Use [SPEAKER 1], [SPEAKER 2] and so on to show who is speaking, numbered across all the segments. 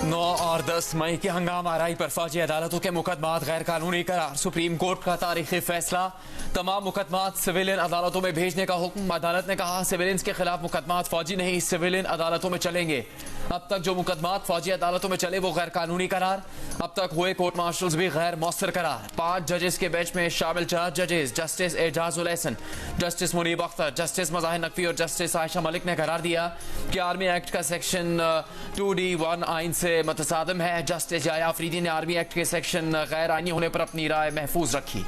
[SPEAKER 1] 9 और 10 मई की हंगामा आराई पर फौजी अदालतों के मुकदमात गैर कानूनी करार। सुप्रीम कोर्ट का तारीखी फैसला। तमाम मुकदमात सिविलियन अदालतों में भेजने का हुक्म। अदालत ने कहा सिविलियंस के खिलाफ मुकदमात फौजी नहीं सिविलियन अदालतों में चलेंगे। अब तक जो मुकदमात फौजी अदालतों में चले वो गैर कानूनी करार। अब तक हुए कोर्ट मार्शल्स भी गैर मौसर करार। 5 जजेस के बेंच में शामिल 4 जजेस justice Ijazul Ahsan, justice Munib Akhtar, justice Mazahir Naqvi और जस्टिस आयशा मलिक ने करार दिया कि आर्मी एक्ट का सेक्शन 2D1 आइन से मुतसादिम है। जस्टिस याया अफरीदी ने आर्मी एक्ट के सेक्शन गैर आइनी होने पर अपनी राय महफूज रखी।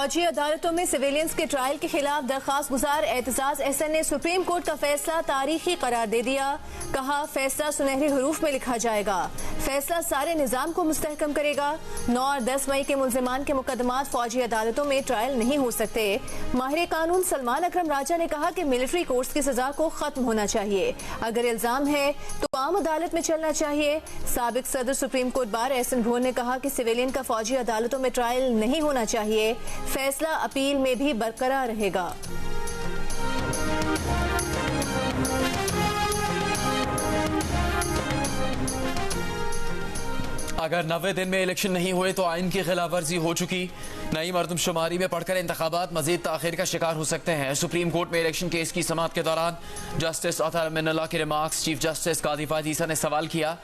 [SPEAKER 2] फौजी अदालतों में सिविलियंस के ट्रायल के खिलाफ दरखास्त गुजार एतजाज एहसन ने सुप्रीम कोर्ट का फैसला तारीखी करार दे दिया। कहा फैसला सुनहरे हरूफ में लिखा जाएगा। फैसला सारे निजाम को मुस्तहकम करेगा। 9 और 10 मई के मुल्जिमान के मुकदमात फौजी अदालतों में ट्रायल नहीं हो सकते। माहिर कानून सलमान अकरम राजा ने कहा कि मिलिट्री कोर्ट्स की सजा को खत्म होना चाहिए। अगर इल्जाम है तो आम अदालत में चलना चाहिए। साबिक सदर सुप्रीम कोर्ट बार एहसन भुवन ने कहा कि सिविलियन का फौजी अदालतों में ट्रायल नहीं होना चाहिए। फैसला अपील में भी बरकरार रहेगा।
[SPEAKER 1] अगर 90 दिन में इलेक्शन नहीं हुए तो आइन की खिलाफ वर्जी हो चुकी। नई मरदमशुमारी में पढ़कर इंतखाबात मजीद ताखिर का शिकार हो सकते हैं। सुप्रीम कोर्ट में इलेक्शन केस की समाअत के दौरान जस्टिस अतहर मिनल्लाह के रिमार्क्स। चीफ जस्टिस काजी फायद ईसा ने सवाल किया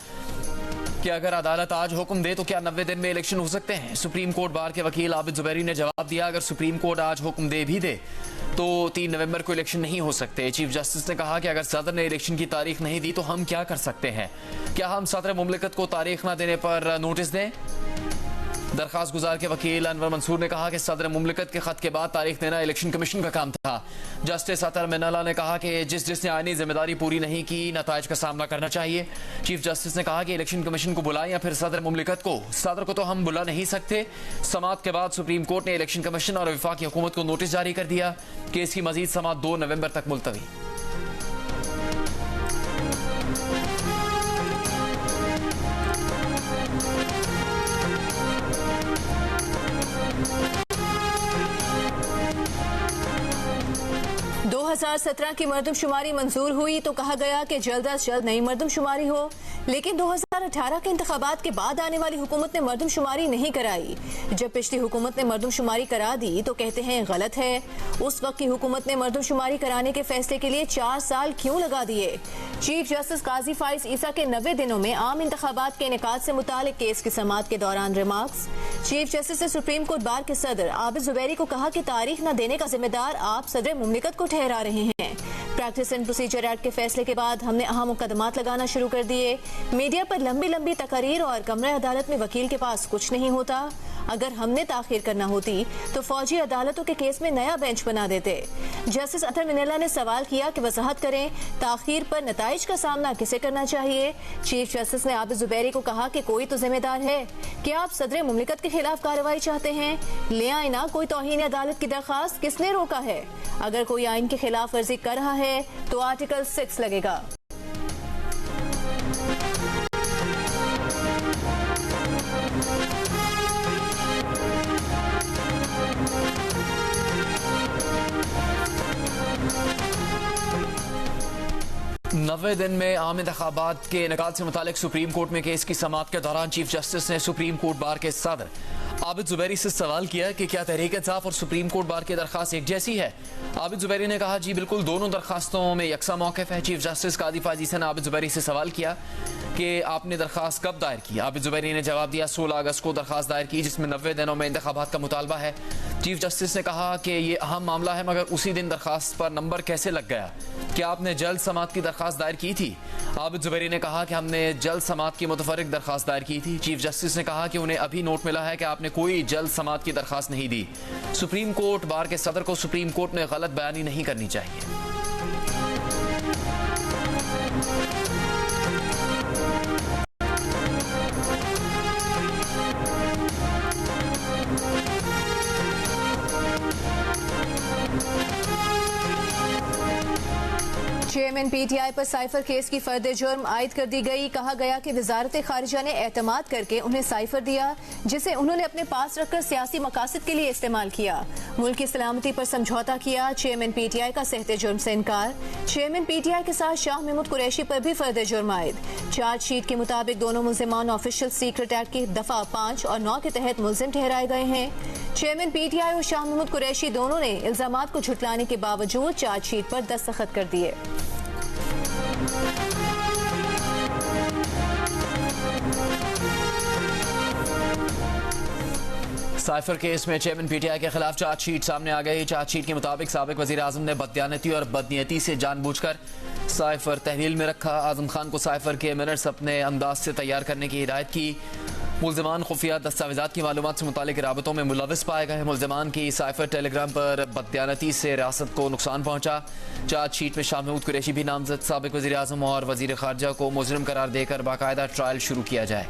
[SPEAKER 1] कि अगर अदालत आज हुक्म दे तो क्या 90 दिन में इलेक्शन हो सकते हैं। सुप्रीम कोर्ट बार के वकील आबिद जुबैरी ने जवाब दिया अगर सुप्रीम कोर्ट आज हुक्म दे भी दे तो 3 नवंबर को इलेक्शन नहीं हो सकते। चीफ जस्टिस ने कहा कि अगर सदर ने इलेक्शन की तारीख नहीं दी तो हम क्या कर सकते हैं। क्या हम सदर मुमलिकत को तारीख न देने पर नोटिस दें। दरखास्त गुजार के वकील अनवर मंसूर ने कहा कि सदर मुमलिकत के खत के बाद तारीख देना इलेक्शन कमीशन का काम था। जस्टिस अतहर मिनल्लाह ने कहा कि जिसने आईनी जिम्मेदारी पूरी नहीं की नताइज का सामना करना चाहिए। चीफ जस्टिस ने कहा कि इलेक्शन कमीशन को बुलाएं या फिर सदर मुमलिकत को। सदर को तो हम बुला नहीं सकते। समाअत के बाद सुप्रीम कोर्ट ने इलेक्शन कमीशन और वफाकी हुकूमत को नोटिस जारी कर दिया। केस की मजीद समाअत 2 नवंबर तक मुलतवी।
[SPEAKER 2] दो 2017 की मरदमशुमारी मंजूर हुई तो कहा गया कि जल्द अज जल्द नई मरदमशुमारी हो, लेकिन 2018 के इंतखाबात के बाद आने वाली हुकूमत ने मरदमशुमारी नहीं कराई। जब पिछली हुकूमत ने मरदमशुमारी करा दी तो कहते हैं गलत है। उस वक्त की हुकूमत ने मरदमशुमारी कराने के फैसले के लिए 4 साल क्यों लगा दिए। चीफ जस्टिस काजी फायद ईसा के 90 दिनों में आम इंतखाबात के इनेकाद से मुतालिक केस की समाअत के दौरान रिमार्क्स। चीफ जस्टिस ने सुप्रीम कोर्ट बार के सदर आबिद जुबैरी को कहा कि तारीख न देने का जिम्मेदार आप सदर मुमलिकत को ठहरा रहे हैं। प्रैक्टिस एंड प्रोसीजर एक्ट के फैसले के बाद हमने अहम मुकदमात लगाना शुरू कर दिए। मीडिया पर लंबी लंबी तकरीर और कमरा अदालत में वकील के पास कुछ नहीं होता। अगर हमने ताखीर करना होती तो फौजी अदालतों के केस में नया बेंच बना देते। जस्टिस अतहर मिनल्लाह ने सवाल किया कि वजाहत करें ताखीर पर नताइज का सामना किसे करना चाहिए। चीफ जस्टिस ने आबिद जुबैरी को कहा कि कोई तो जिम्मेदार है। क्या आप सदर मुमलिकत के खिलाफ कार्रवाई चाहते हैं, ले आए ना कोई तौहीन अदालत की दरखास्त, किसने रोका है। अगर कोई आइन की खिलाफ वर्जी कर रहा है तो आर्टिकल 6 लगेगा।
[SPEAKER 1] नब्बे दिन में आम इंतखाबात के इनेकाद से मुतालिक सुप्रीम कोर्ट में केस की समाअत के दौरान चीफ जस्टिस ने सुप्रीम कोर्ट बार के सदर आबिद जुबैरी से सवाल किया कि क्या तहरीक इंसाफ और सुप्रीम कोर्ट बार की दरखास्त एक जैसी है। आबिद जुबैरी ने कहा जी बिल्कुल, दोनों दरखास्तों में यकसा मौक़िफ़ है। चीफ जस्टिस काजी फायद ईसा ने आबिद जुबैरी से सवाल किया कि आपने दरखास्त कब दायर की। आबिद जुबैरी ने जवाब दिया 16 अगस्त को दरखास्त दायर की, जिसमें 90 दिनों में इंतखाबात का मुतालबा है। चीफ जस्टिस ने कहा कि ये अहम मामला है, मगर उसी दिन दरखास्त पर नंबर कैसे लग गया। क्या आपने जल्द समाअत की दरखास्त दायर की थी। आबिद जुबैरी ने कहा कि हमने जल्द समाअत की मुतफर्रिक दरखास्त दायर की थी। चीफ जस्टिस ने कहा कि उन्हें अभी नोट मिला है कि आपने कोई जल्द समाअत की दरखास्त नहीं दी। सुप्रीम कोर्ट बार के सदर को सुप्रीम कोर्ट में गलत बयानी नहीं करनी चाहिए।
[SPEAKER 2] चेयरमैन पीटीआई पर साइफर केस की फर्द जुर्म आयद कर दी गई। कहा गया कि वजारत खारिजा ने एतमाद करके उन्हें साइफर दिया जिसे उन्होंने अपने पास रखकर सियासी मकासद के लिए इस्तेमाल किया। मुल्क की सलामती पर समझौता किया। चेयरमैन पीटीआई का सहते जुर्म से इनकार। चेयरमैन पीटीआई के साथ शाह महमूद कुरैशी पर भी फर्द जुर्म आयद। चार्जशीट के मुताबिक दोनों मुल्जिमान ऑफिशियल सीक्रेट एक्ट की दफा 5 और 9 के तहत मुल्जिम ठहराए गए हैं। चेयरमैन पीटीआई और शाह महमूद कुरैशी दोनों ने इल्जामात को झुटलाने के बावजूद चार्जशीट पर दस्तखत कर दिए।
[SPEAKER 1] साइफर केस में चेयरमैन पीटीआई के खिलाफ चार्जशीट सामने आ गई। चार्जशीट के मुताबिक साबिक वजीर आजम ने बददियानती और बदनीयती से जानबूझकर साइफर तहवील में रखा। आजम खान को साइफर के मिनट्स अपने अंदाज से तैयार करने की हिदायत की। मुल्जिमान खुफिया दस्तावेजात की मालूमात से मुतालिक राबतों में मुलविस पाए गए। मुल्जिमान की साइफर टेलीग्राम पर बददियानती से रियासत को नुकसान पहुंचा। चार्जशीट में शाह महमूद कुरैशी भी नामजद। साबिक वजीर आजम और वजीर खारजा को मुजरिम करार देकर बाकायदा ट्रायल शुरू किया जाए।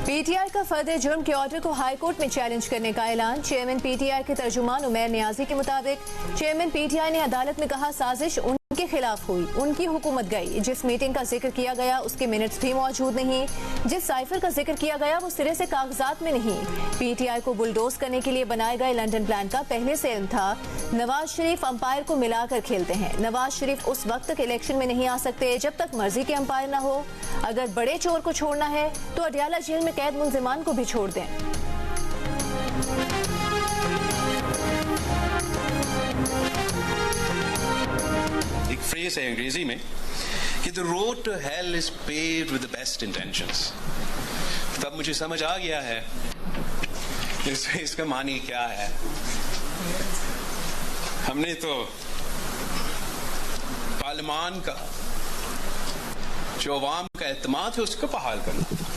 [SPEAKER 2] पीटीआई का फर्द जुर्म के ऑर्डर को हाई कोर्ट में चैलेंज करने का ऐलान। चेयरमैन पीटीआई के तर्जुमान उमैर नियाजी के मुताबिक चेयरमैन पीटीआई ने अदालत में कहा साजिश उनके खिलाफ हुई, उनकी हुकूमत गई। जिस मीटिंग का जिक्र किया गया उसके मिनट्स भी मौजूद नहीं। जिस साइफर का जिक्र किया गया वो सिरे से कागजात में नहीं। पीटीआई को बुलडोज करने के लिए बनाए गए लंदन प्लान का पहले से इल्म था। नवाज शरीफ अंपायर को मिलाकर खेलते हैं। नवाज शरीफ उस वक्त तक इलेक्शन में नहीं आ सकते जब तक मर्जी के अंपायर न हो। अगर बड़े चोर को छोड़ना है तो अडयाला जेल में कैद मुल्जिमान को भी छोड़ दें।
[SPEAKER 3] एक फ्रेज है अंग्रेजी में कि the road to hell is paved with the best intentions. तब मुझे समझ आ गया है इसका मानी क्या है। हमने तो पार्लिमान का जो अवाम का एतमाद है उसको बहाल करना था।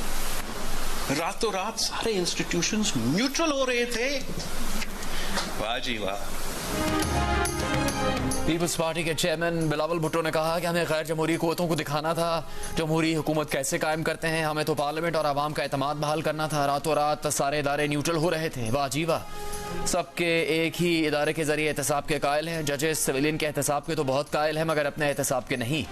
[SPEAKER 3] रातों रात सारे इंस्टीट्यूशंस न्यूट्रल हो रहे थे। वाह जी वाह।
[SPEAKER 1] पीपल्स पार्टी के चेयरमैन बिलावल भुट्टो ने कहा कि हमें गैर जमहूरी कुव्वतों को दिखाना था जमहूरी हुकूमत कैसे कायम करते हैं। हमें तो पार्लियामेंट और आवाम का एतमाद बहाल करना था। रातों रात सारे इदारे न्यूट्रल हो रहे थे। वाह जी वाह। सबके एक ही इदारे के जरिए एहतसाब के कायल हैं। जजेस सिविलियन के एहतसाब के तो बहुत कायल हैं मगर अपने एहतसाब के नहीं।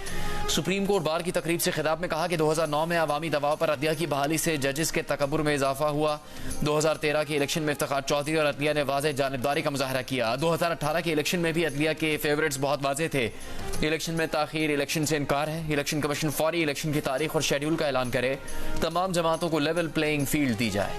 [SPEAKER 1] सुप्रीम कोर्ट बार की तकरीब से खिताब में कहा कि 2009 में अवामी दबाव पर अदलिया की बहाली से जजेस के तकब्बुर में इजाफा हुआ। 2013 के इलेक्शन में इफ्तिखार चौधरी और अदलिया ने वाज़ेह जानिबदारी का मुजाहरा किया। 2018 के इलेक्शन में भी अदलिया के फेवरेट्स बहुत वाज़ेह थे। इलेक्शन में ताखीर, इलेक्शन से इनकार है। इलेक्शन कमीशन फौरी इलेक्शन की तारीख और शेड्यूल का ऐलान करे। तमाम जमातों को लेवल प्लेइंग फील्ड दी जाए।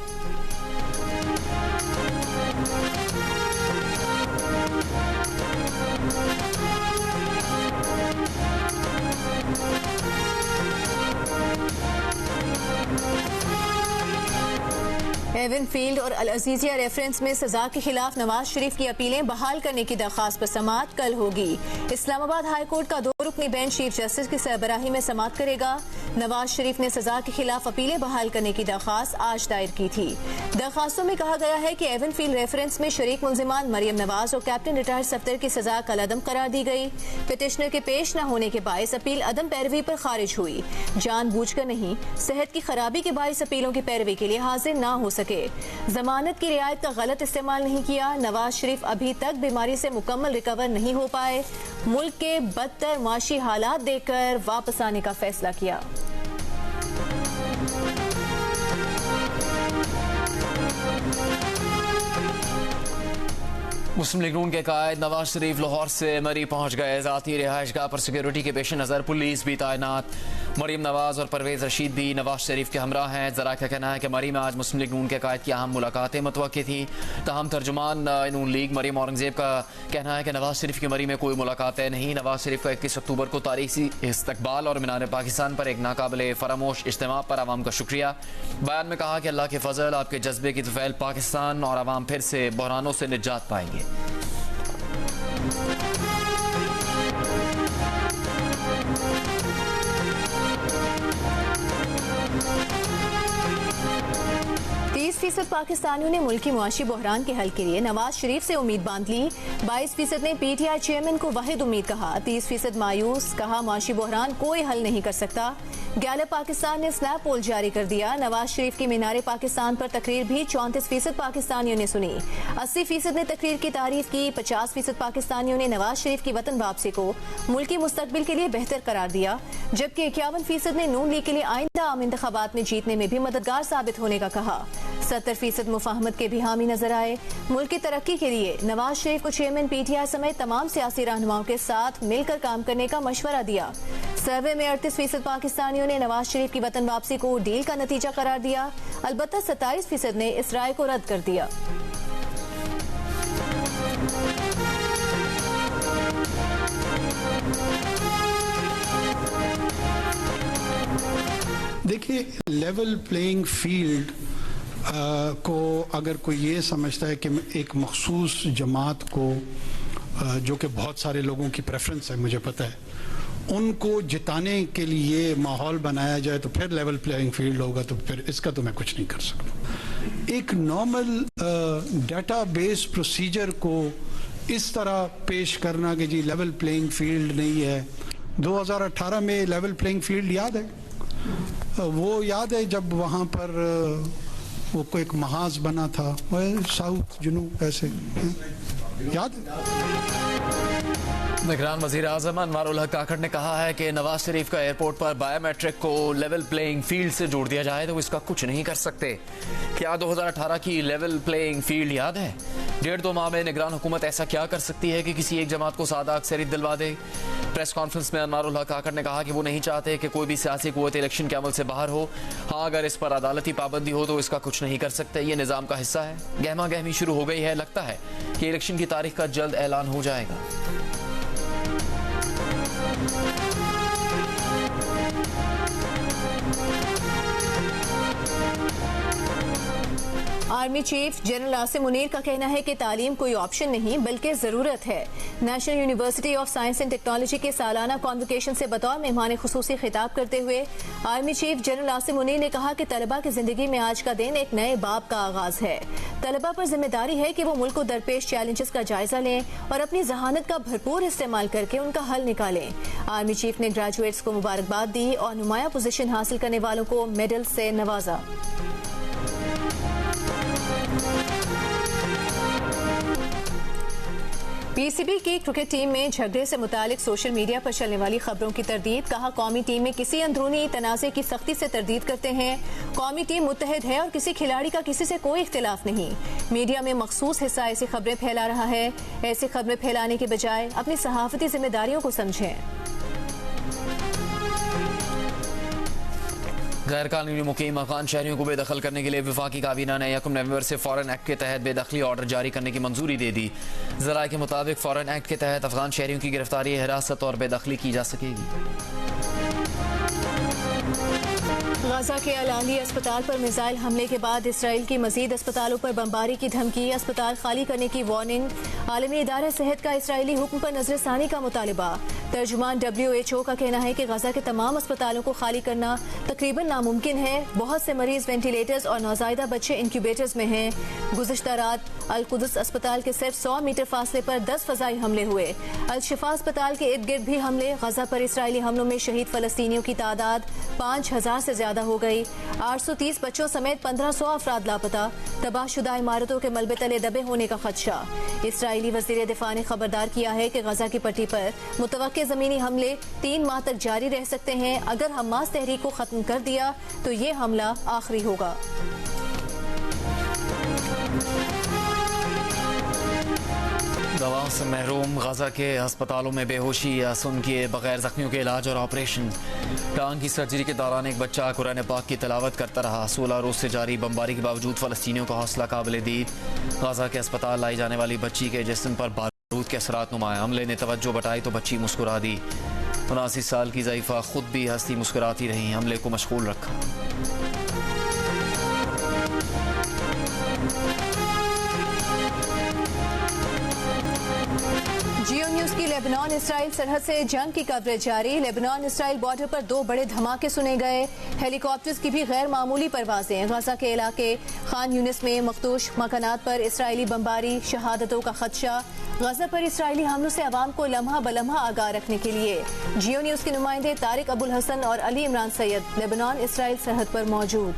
[SPEAKER 2] एवन फील्ड और अल अजीजिया रेफरेंस में सजा के खिलाफ नवाज शरीफ की अपीलें बहाल करने की दरखास्त पर समाअत कल होगी। इस्लामाबाद हाई कोर्ट का 2 रुकनी बेंच चीफ जस्टिस की सरबराही में समाअत करेगा। नवाज शरीफ ने सजा के खिलाफ अपीलें बहाल करने की दरखास्त आज दायर की थी। दरखास्तों में कहा गया है कि एवन फील्ड रेफरेंस में शरीक मुल्जिमान मरियम नवाज और कैप्टन रिटायर्ड सफ्दर की सजा कल अदम करार दी गई। पिटिशनर के पेश न होने के बायस अपील अदम पैरवी पर खारिज हुई। जानबूझकर नहीं, सेहत की खराबी के बायस अपीलों की पैरवी के लिए हाजिर न हो सके। जमानत की रियायत का गलत इस्तेमाल नहीं किया। नवाज शरीफ अभी तक बीमारी से मुकम्मल रिकवर नहीं हो पाए। मुल्क के बदतर माशी हालात देखकर वापस आने का फैसला किया।
[SPEAKER 1] मुस्लिम लीग नून के कायद नवाज शरीफ लाहौर से मरी पहुंच गए। जाती रिहाइशगाह पर सिक्योरिटी के पेश नज़र पुलिस भी तैनात। मरीम नवाज और परवेज रशीद भी नवाज शरीफ के हमरा हैं। जरा का कहना है कि मरी में आज मुस्लिम लीग नून के कायद की अहम मुलाकातें मुतवक्की थी। तहम तर्जुमान नून लीग मरीम औरंगजेब का कहना है कि नवाज शरीफ की मरी में कोई मुलाकातें नहीं। नवाज शरीफ का 21 अक्टूबर को तारीखी इस्तकबाल और मीनार पाकिस्तान पर एक नाकाबिले फरामोश इज्तिमा पर आवाम का शुक्रिया। बयान में कहा कि अल्लाह के फजल, आपके जज्बे की तुफैल पाकिस्तान और आवाम फिर से बहरानों से निजात पाएंगे।
[SPEAKER 2] फीसद पाकिस्तानियों ने मुल्की मुआशी बहरान के हल के लिए नवाज शरीफ से उम्मीद बांध ली। 22% ने पीटीआई चेयरमैन को वाहिद उम्मीद कहा। 30% मायूस, कहा मुआशी बहरान कोई हल नहीं कर सकता। गैलप पाकिस्तान ने स्नैप पोल जारी कर दिया। नवाज शरीफ की मीनारे पाकिस्तान पर तकरीर भी 34% पाकिस्तानियों ने सुनी। 80% ने तकरीर की तारीफ की। 50% पाकिस्तानियों ने नवाज शरीफ की वतन वापसी को मुल्की मुस्तकबिल के लिए बेहतर करार दिया, जबकि 51% ने नून लीग के लिए आइंदा आम इंतखाबात में जीतने में भी मददगार साबित होने का कहा। 70% मुफाहमत के भी हामी नजर आए। मुल्क की तरक्की के लिए नवाज शरीफ को चेयरमैन PTI समेत तमाम सियासी रहनुमाओं के साथ मिलकर काम करने का मशवरा दिया। सर्वे में 38% पाकिस्तानियों ने नवाज शरीफ की वतन वापसी को डील का नतीजा करार दिया। अलबत्ता 27% ने इस राय को रद्द कर दिया।
[SPEAKER 4] देखिए, लेवल प्लेइंग फील्ड को अगर कोई ये समझता है कि एक मखसूस जमात को जो कि बहुत सारे लोगों की प्रेफरेंस है, मुझे पता है, उनको जिताने के लिए माहौल बनाया जाए तो फिर लेवल प्लेइंग फील्ड होगा, तो फिर इसका तो मैं कुछ नहीं कर सकता। एक नॉर्मल डेटाबेस प्रोसीजर को इस तरह पेश करना कि जी लेवल प्लेइंग फील्ड नहीं है। 2018 में लेवल प्लेइंग फील्ड याद है? वो याद है जब वहाँ पर वो कोई एक महाज बना था, साउथ जुनूब ऐसे, याद है?
[SPEAKER 1] निगरान वज़ीर आज़म अनवार उल हक काकड़ ने कहा है कि नवाज शरीफ का एयरपोर्ट पर बायोमेट्रिक को लेवल प्लेइंग फील्ड से जोड़ दिया जाए तो इसका कुछ नहीं कर सकते। क्या 2018 की लेवल प्लेइंग फील्ड याद है? 1.5-2 माह में निगरान हुकूमत ऐसा क्या कर सकती है कि किसी एक जमात को सादा अक्सरियत दिलवा दे? प्रेस कॉन्फ्रेंस में अनवार उल हक काकड़ ने कहा कि वो नहीं चाहते कि कोई भी सियासी कुव्वत इलेक्शन के अमल से बाहर हो। हाँ, अगर इस पर अदालती पाबंदी हो तो इसका कुछ नहीं कर सकते। ये निज़ाम का हिस्सा है। गहमा गहमी शुरू हो गई है। लगता है कि इलेक्शन की तारीख का जल्द ऐलान हो जाएगा।
[SPEAKER 2] Army chief general Asim Munir का कहना है कि तालीम कोई ऑप्शन नहीं बल्कि ज़रूरत है। National university of science and technology के सालाना कॉन्वोकेशन से बतौर मेहमान खुसूसी खिताब करते हुए army chief general Asim Munir ने कहा कि तलबा की जिंदगी में आज का दिन एक नए बाब का आगाज है। तलबा पर जिम्मेदारी है कि वो मुल्क को दरपेश चैलेंजेस का जायजा लें और अपनी जहानत का भरपूर इस्तेमाल करके उनका हल निकालें। आर्मी चीफ ने ग्रेजुएट्स को मुबारकबाद दी और नुमाया पोजीशन हासिल करने वालों को मेडल से नवाजा। PCB की क्रिकेट टीम में झगड़े से मुतालिक सोशल मीडिया पर चलने वाली खबरों की तरदीद। कहा, कौमी टीम में किसी अंदरूनी तनाज़े की सख्ती से तरदीद करते हैं। कौमी टीम मुत्तहिद है और किसी खिलाड़ी का किसी से कोई इख्तिलाफ नहीं। मीडिया में मखसूस हिस्सा ऐसी खबरें फैला रहा है। ऐसी खबरें फैलाने के बजाय अपनी सहाफती जिम्मेदारियों को समझें।
[SPEAKER 1] गैर कानूनी मुकीम अफगान शहरियों को बेदखल करने के लिए वफाकी काबीना ने 1 नवंबर से फॉरेन एक्ट के तहत बेदखली ऑर्डर जारी करने की मंजूरी दे दी। ज़राए के मुताबिक फॉरेन एक्ट के तहत अफगान शहरियों की गिरफ्तारी, हिरासत और बेदखली की जा सकेगी।
[SPEAKER 2] गाजा के अल-अली अस्पताल पर मिसाइल हमले के बाद इसराइल की मजीद अस्पतालों पर बमबारी की धमकी, अस्पताल खाली करने की वार्निंग। आलमी इदारा सेहत का इसराइली हुक्म पर नजरसानी का मुतालिबा। तर्जुमान WHO का कहना है कि गाजा के तमाम अस्पतालों को खाली करना तकरीबन नामुमकिन है। बहुत से मरीज वेंटिलेटर्स और नौज़ायदा बच्चे इंक्यूबेटर्स में हैं। गुज़िश्ता रात अल-कुद्स अस्पताल के सिर्फ 100 मीटर फासले पर 10 फजाई हमले हुए। अल-शिफा अस्पताल के इर्द गिर्द भी हमले। गाजा पर इसराइली हमलों में शहीद फलस्तीनियों की तादाद 5000 से ज्यादा हो गई। 830 बच्चों समेत 1500 अफराद लापता। तबाहशुदा इमारतों के मलबे तले दबे होने का खदशा। इसराइली वज़ीर दिफा ने खबरदार किया है कि गाजा की पट्टी पर मुतवक्के ज़मीनी हमले 3 माह तक जारी रह सकते हैं। अगर हमास तहरीक को खत्म कर दिया तो ये हमला आखिरी होगा।
[SPEAKER 1] दवाओं से महरूम गाजा के अस्पतालों में बेहोशी या सुन किए बगैर जख्मियों के इलाज और ऑपरेशन। टांग की सर्जरी के दौरान एक बच्चा कुरान पाक की तिलावत करता रहा। 16 रोज से जारी बमबारी के बावजूद फलस्तीनियों का हौसला काबिल दीद। गाजा के अस्पताल लाई जाने वाली बच्ची के जिस्म पर बारूद के असरात नुमाया। हमले ने तवज्जो बटाई तो बच्ची मुस्कुरा दी। 79 साल की ज़ईफ़ा खुद भी हंसती मुस्कुराती रही। हमले को मशगूल रखा।
[SPEAKER 2] जियो न्यूज़ की लेबनान इसराइल सरहद से जंग की कवरेज जारी। लेबनान इसराइल बॉर्डर पर 2 बड़े धमाके सुने गए। हेलीकॉप्टर्स की भी गैर मामूली परवाजें। गाजा के इलाके खान यूनिस में मखदूश मकानात पर इसराइली बमबारी, शहादतों का खदशा। गजा पर इसराइली हमलों से अवाम को लम्हा बलम्हा आगाह रखने के लिए जियो न्यूज़ के नुमाइंदे तारिक अबुल हसन और अली इमरान सैयद लेबनान इसराइल सरहद पर मौजूद।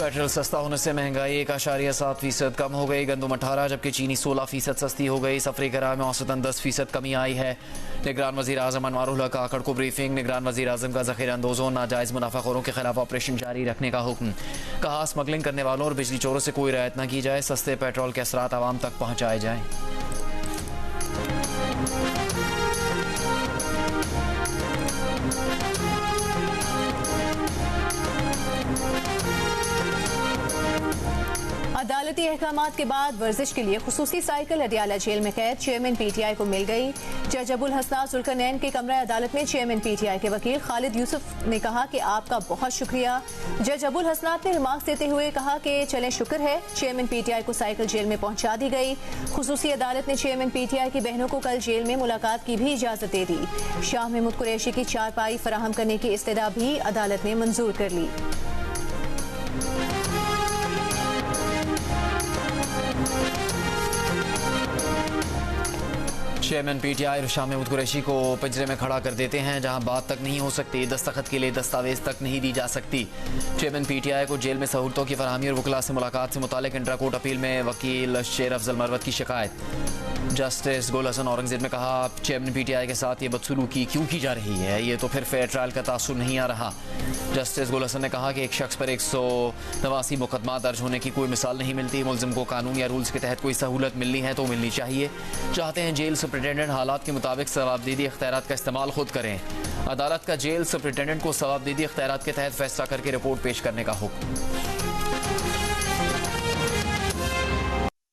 [SPEAKER 1] पेट्रोल सस्ता होने से महंगाई 1.7% कम हो गई। गंदम 18 जबकि चीनी 16% सस्ती हो गई। सफरी किराए में औसतन 10% कमी आई है। निगरान वज़ीर आज़म अनवारुल हक आकड़ को ब्रीफिंग। निगरान वज़ीर आज़म का ज़ख़ीरा अंदोज़ों नाजायज़ मुनाफाखोरों के खिलाफ ऑपरेशन जारी रखने का हुक्म। कहा स्मगलिंग करने वालों और बिजली चोरों से कोई रियायत न की जाए। सस्ते पेट्रोल के असरात आवाम तक पहुँचाए जाएँ।
[SPEAKER 2] अदालती अहकामात के बाद वर्जिश के लिए खुसूसी साइकिल अडियाला जेल में कैद चेयरमैन पीटीआई को मिल गई। जज अबुल हसनात जुल्करनैन के कमरा अदालत में चेयरमैन पीटीआई के वकील खालिद यूसुफ ने कहा कि आपका बहुत शुक्रिया। जज अबुल हसनात ने रिमार्क्स देते हुए कहा कि चलें शुक्र है चेयरमैन पीटीआई को साइकिल जेल में पहुंचा दी गई। खुसूसी अदालत ने चेयरमैन पीटीआई की बहनों को कल जेल में मुलाकात की भी इजाजत दे दी। शाह महमूद कुरैशी की चारपाई फराहम करने की इस्तदा भी अदालत ने मंजूर कर ली।
[SPEAKER 1] चेयरमैन पीटीआई शाह महमूद कुरैशी को पिंजरे में खड़ा कर देते हैं जहां बात तक नहीं हो सकती, दस्तखत के लिए दस्तावेज तक नहीं दी जा सकती। चेयरमैन पीटीआई को जेल में सहूलतों की फरहमी और वकला से मुलाकात से मुतालिक इंट्रा कोर्ट अपील में वकील शेर अफजल मरवत की शिकायत। जस्टिस गुल हसन औरंगजेब ने कहा चेयरमैन पीटीआई के साथ ये बदसलूकी क्यों की जा रही है, ये तो फिर फेयर ट्रायल का तासुर नहीं आ रहा। जस्टिस गुल हसन ने कहा कि एक शख्स पर 189 मुकदमा दर्ज होने की कोई मिसाल नहीं मिलती। मुलजिम को कानून या रूल्स के तहत कोई सहूलत मिलनी है तो मिलनी चाहिए। चाहते हैं जेल सुपरिटेंडेंट हालात के मुताबिक सवाबदीदी इख्तियारात का इस्तेमाल खुद करें। अदालत का जेल सुपरिटेंडेंट को सवाबदीदी इख्तियारात के तहत फैसला करके रिपोर्ट पेश करने का हुक्म।